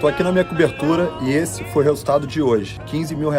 Tô aqui na minha cobertura e esse foi o resultado de hoje, R$ 15 mil.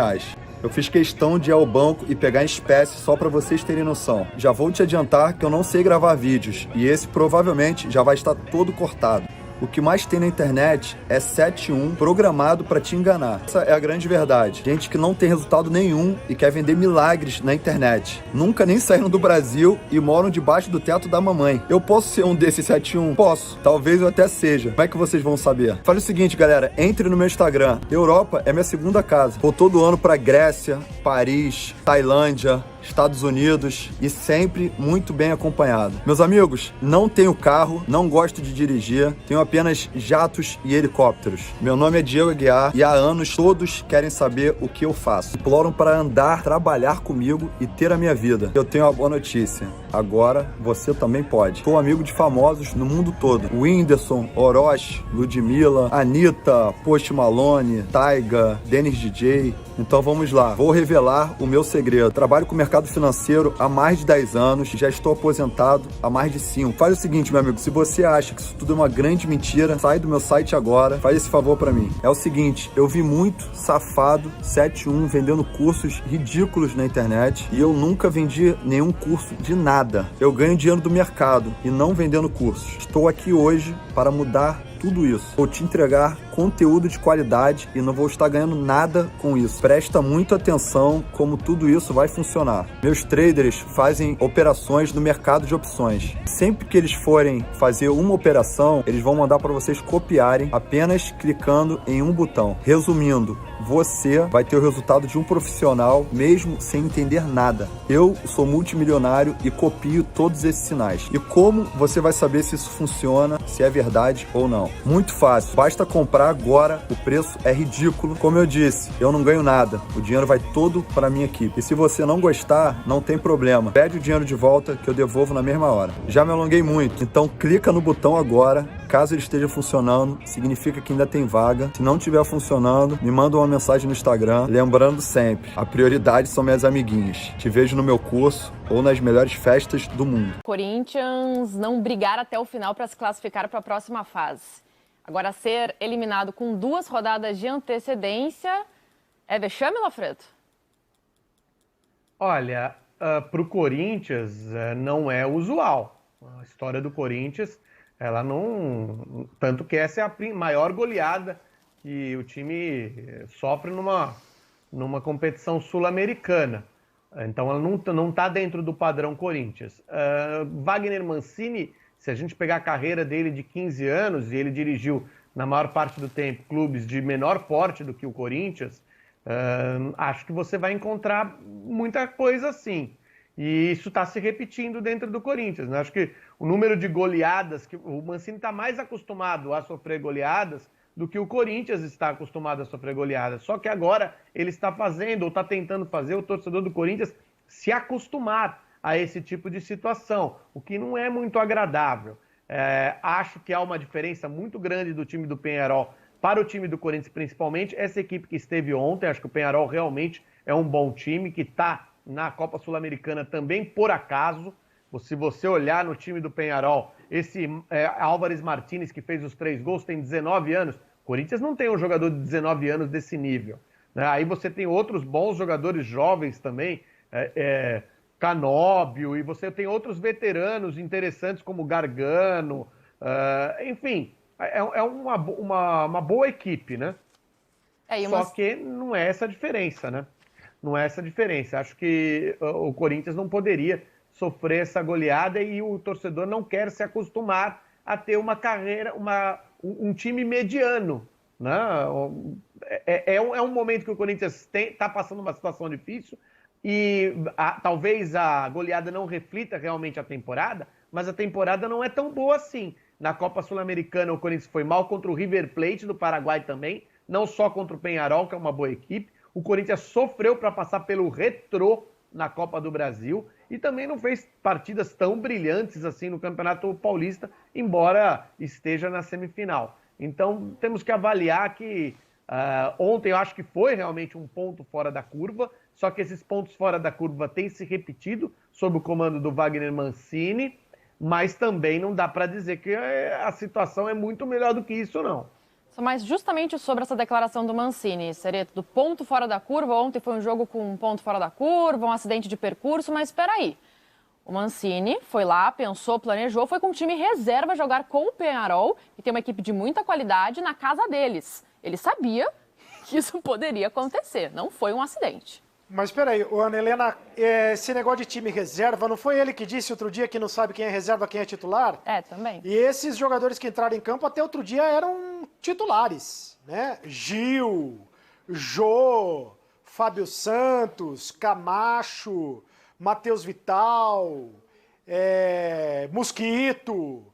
Eu fiz questão de ir ao banco e pegar em espécie só para vocês terem noção. Já vou te adiantar que eu não sei gravar vídeos e esse provavelmente já vai estar todo cortado. O que mais tem na internet é 7-1 programado para te enganar. Essa é a grande verdade. Gente que não tem resultado nenhum e quer vender milagres na internet. Nunca nem saíram do Brasil e moram debaixo do teto da mamãe. Eu posso ser um desses 7-1? Posso. Talvez eu até seja. Como é que vocês vão saber? Fale o seguinte, galera. Entre no meu Instagram. Europa é minha segunda casa. Vou todo ano para Grécia, Paris, Tailândia, Estados Unidos e sempre muito bem acompanhado. Meus amigos, não tenho carro, não gosto de dirigir, tenho apenas jatos e helicópteros. Meu nome é Diego Aguiar e há anos todos querem saber o que eu faço. Imploram para andar, trabalhar comigo e ter a minha vida. Eu tenho uma boa notícia. Agora você também pode. Sou amigo de famosos no mundo todo. Whindersson, Orochi, Ludmilla, Anitta, Post Malone, Taiga, Dennis DJ. Então vamos lá, vou revelar o meu segredo. Trabalho com o mercado financeiro há mais de 10 anos e já estou aposentado há mais de 5. Faz o seguinte, meu amigo, se você acha que isso tudo é uma grande mentira, sai do meu site agora, faz esse favor pra mim. É o seguinte, eu vi muito safado 7-1 vendendo cursos ridículos na internet e eu nunca vendi nenhum curso de nada. Eu ganho dinheiro do mercado e não vendendo cursos. Estou aqui hoje para mudar tudo isso. Vou te entregar conteúdo de qualidade e não vou estar ganhando nada com isso. Presta muita atenção como tudo isso vai funcionar. Meus traders fazem operações no mercado de opções. Sempre que eles forem fazer uma operação, eles vão mandar para vocês copiarem apenas clicando em um botão. Resumindo, você vai ter o resultado de um profissional mesmo sem entender nada. Eu sou multimilionário e copio todos esses sinais. E como você vai saber se isso funciona, se é verdade ou não? Muito fácil, basta comprar agora, o preço é ridículo. Como eu disse, eu não ganho nada, o dinheiro vai todo para minha equipe. E se você não gostar, não tem problema. Pede o dinheiro de volta que eu devolvo na mesma hora. Já me alonguei muito, então clica no botão agora. Caso ele esteja funcionando, significa que ainda tem vaga. Se não estiver funcionando, me manda uma mensagem no Instagram. Lembrando sempre, a prioridade são minhas amiguinhas. Te vejo no meu curso ou nas melhores festas do mundo. Corinthians não brigar até o final para se classificar para a próxima fase. Agora, ser eliminado com 2 rodadas de antecedência é vexame, Lafreto? Olha, para o Corinthians não é usual. A história do Corinthians, ela não... Tanto que essa é a maior goleada que o time sofre numa competição sul-americana. Então ela não está dentro do padrão Corinthians. Wagner Mancini, se a gente pegar a carreira dele de 15 anos, e ele dirigiu na maior parte do tempo clubes de menor porte do que o Corinthians, acho que você vai encontrar muita coisa assim. E isso está se repetindo dentro do Corinthians, né? Acho que o número de goleadas, que o Mancini está mais acostumado a sofrer goleadas do que o Corinthians está acostumado a sofrer goleadas. Só que agora ele está fazendo, ou está tentando fazer, o torcedor do Corinthians se acostumar a esse tipo de situação, o que não é muito agradável. Acho que há uma diferença muito grande do time do Peñarol para o time do Corinthians, principalmente essa equipe que esteve ontem. Acho que o Peñarol realmente é um bom time, que está na Copa Sul-Americana também por acaso. Se você olhar no time do Peñarol, esse Álvares Martínez, que fez os 3 gols, tem 19 anos. O Corinthians não tem um jogador de 19 anos desse nível, né? Aí você tem outros bons jogadores jovens também, Canóbio, e você tem outros veteranos interessantes como Gargano, enfim, é uma boa equipe, né? Só que não é essa a diferença, né? Não é essa a diferença. Acho que o Corinthians não poderia sofrer essa goleada e o torcedor não quer se acostumar a ter uma carreira, um time mediano, né? É um momento que o Corinthians está passando uma situação difícil, e talvez a goleada não reflita realmente a temporada, mas a temporada não é tão boa assim. Na Copa Sul-Americana o Corinthians foi mal contra o River Plate do Paraguai também, não só contra o Peñarol, que é uma boa equipe. O Corinthians sofreu para passar pelo Retrô na Copa do Brasil e também não fez partidas tão brilhantes assim no Campeonato Paulista, embora esteja na semifinal. Então temos que avaliar que ontem eu acho que foi realmente um ponto fora da curva, só que esses pontos fora da curva têm se repetido sob o comando do Wagner Mancini, mas também não dá para dizer que a situação é muito melhor do que isso, não. Mas justamente sobre essa declaração do Mancini, Cereto, do ponto fora da curva. Ontem foi um jogo com um ponto fora da curva, um acidente de percurso, mas espera aí. O Mancini foi lá, pensou, planejou, foi com o time reserva jogar com o Peñarol, que tem uma equipe de muita qualidade, na casa deles. Ele sabia que isso poderia acontecer, não foi um acidente. Mas espera aí, Ana Helena, esse negócio de time reserva, não foi ele que disse outro dia que não sabe quem é reserva, quem é titular? Também. E esses jogadores que entraram em campo até outro dia eram titulares, né? Gil, Jô, Fábio Santos, Camacho, Matheus Vital, Mosquito,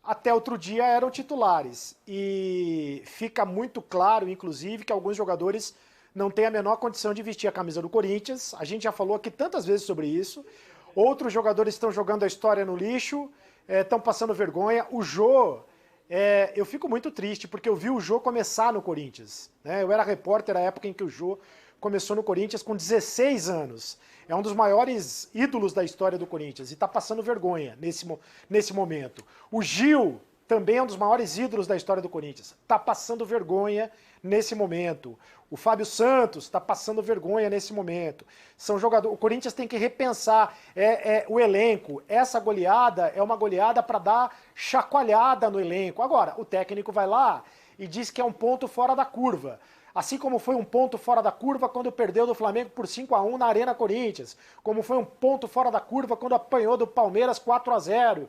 até outro dia eram titulares. E fica muito claro, inclusive, que alguns jogadores não têm a menor condição de vestir a camisa do Corinthians. A gente já falou aqui tantas vezes sobre isso. Outros jogadores estão jogando a história no lixo, estão passando vergonha. O Jô, eu fico muito triste, porque eu vi o Jô começar no Corinthians, né? Eu era repórter na época em que o Jô começou no Corinthians com 16 anos. É um dos maiores ídolos da história do Corinthians e está passando vergonha nesse momento. O Gil também é um dos maiores ídolos da história do Corinthians. Está passando vergonha nesse momento. O Fábio Santos está passando vergonha nesse momento. São jogadores. O Corinthians tem que repensar o elenco. Essa goleada é uma goleada para dar chacoalhada no elenco. Agora, o técnico vai lá e diz que é um ponto fora da curva. Assim como foi um ponto fora da curva quando perdeu do Flamengo por 5-1 na Arena Corinthians. Como foi um ponto fora da curva quando apanhou do Palmeiras 4-0.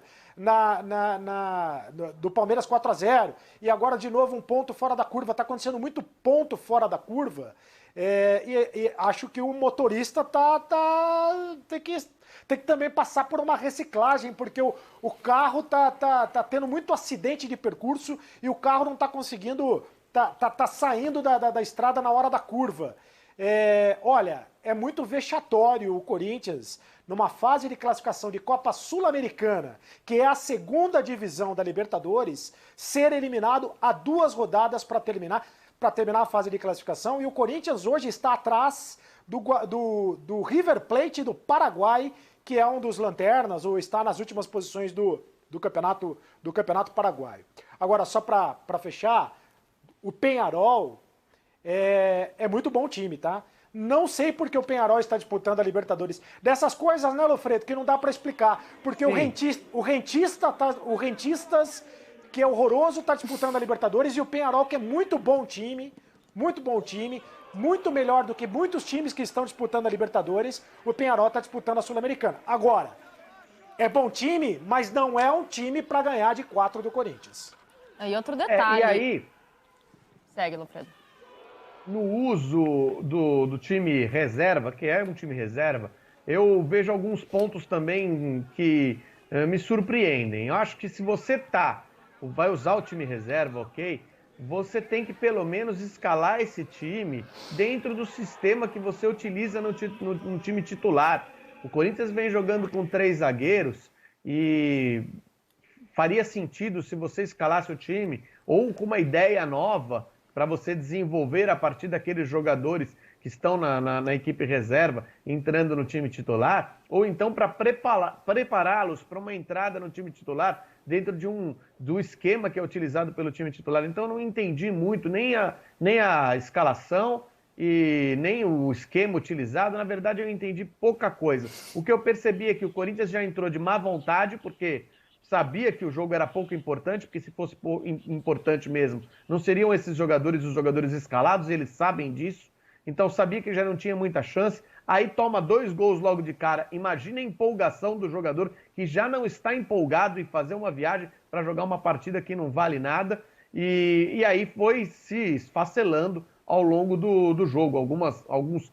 Do Palmeiras 4-0. E agora de novo um ponto fora da curva. Está acontecendo muito ponto fora da curva. E acho que o motorista tem que também passar por uma reciclagem, porque o carro tá tendo muito acidente de percurso e o carro não está conseguindo... Tá saindo da estrada na hora da curva. Olha, é muito vexatório o Corinthians, numa fase de classificação de Copa Sul-Americana, que é a segunda divisão da Libertadores, ser eliminado a 2 rodadas para terminar a fase de classificação. E o Corinthians hoje está atrás do River Plate do Paraguai, que é um dos lanternas, ou está nas últimas posições do campeonato paraguaio. Agora, só para fechar, o Peñarol é muito bom time, tá? Não sei porque o Peñarol está disputando a Libertadores. Dessas coisas, né, Lofredo, que não dá para explicar. Porque o Rentistas, que é horroroso, está disputando a Libertadores, e o Peñarol, que é muito melhor do que muitos times que estão disputando a Libertadores, o Peñarol está disputando a Sul-Americana. Agora, é bom time, mas não é um time para ganhar de 4 do Corinthians. E outro detalhe... E aí... Segue, Lofredo. No uso do time reserva, que é um time reserva, eu vejo alguns pontos também que me surpreendem. Eu acho que se você vai usar o time reserva, ok, você tem que pelo menos escalar esse time dentro do sistema que você utiliza no time titular. O Corinthians vem jogando com 3 zagueiros e faria sentido se você escalasse o time ou com uma ideia nova para você desenvolver a partir daqueles jogadores que estão na equipe reserva, entrando no time titular, ou então para prepará-los para uma entrada no time titular dentro do esquema que é utilizado pelo time titular. Então eu não entendi muito nem a escalação e nem o esquema utilizado. Na verdade eu entendi pouca coisa. O que eu percebi é que o Corinthians já entrou de má vontade, porque... sabia que o jogo era pouco importante, porque se fosse importante mesmo, não seriam esses jogadores os jogadores escalados, eles sabem disso. Então sabia que já não tinha muita chance. Aí toma 2 gols logo de cara. Imagina a empolgação do jogador que já não está empolgado em fazer uma viagem para jogar uma partida que não vale nada. E aí foi se esfacelando ao longo do jogo. Alguns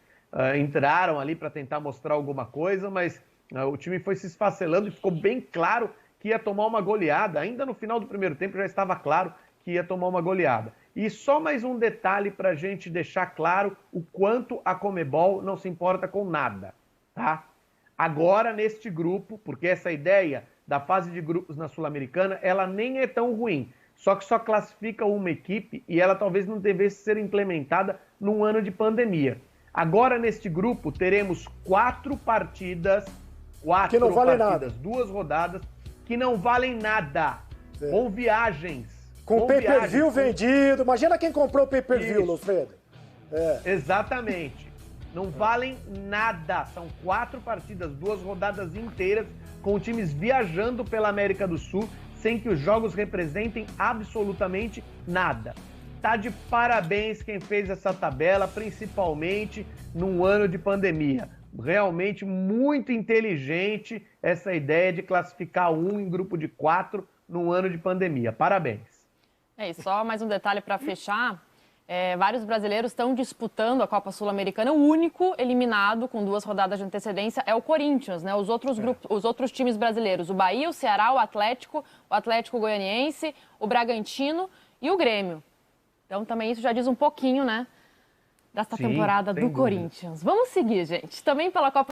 entraram ali para tentar mostrar alguma coisa, mas o time foi se esfacelando e ficou bem claro que ia tomar uma goleada. Ainda no final do primeiro tempo já estava claro que ia tomar uma goleada. E só mais um detalhe para a gente deixar claro o quanto a Conmebol não se importa com nada, tá? Agora, neste grupo, porque essa ideia da fase de grupos na Sul-Americana, ela nem é tão ruim, só que só classifica uma equipe e ela talvez não devesse ser implementada num ano de pandemia. Agora, neste grupo, teremos 4 partidas, que não vale nada. 2 rodadas, que não valem nada, com viagens. Com o pay-per-view vendido. Imagina quem comprou o pay-per-view, Isso. Loufredo. Exatamente. Não valem nada. São 4 partidas, 2 rodadas inteiras, com times viajando pela América do Sul, sem que os jogos representem absolutamente nada. Tá de parabéns quem fez essa tabela, principalmente num ano de pandemia. Realmente muito inteligente essa ideia de classificar um em grupo de 4 num ano de pandemia. Parabéns. E só mais um detalhe para fechar. Vários brasileiros estão disputando a Copa Sul-Americana. O único eliminado com 2 rodadas de antecedência é o Corinthians, né? Os outros times brasileiros, o Bahia, o Ceará, o Atlético Goianiense, o Bragantino e o Grêmio. Então também isso já diz um pouquinho, né, dessa temporada do Corinthians. Vamos seguir, gente. Também pela Copa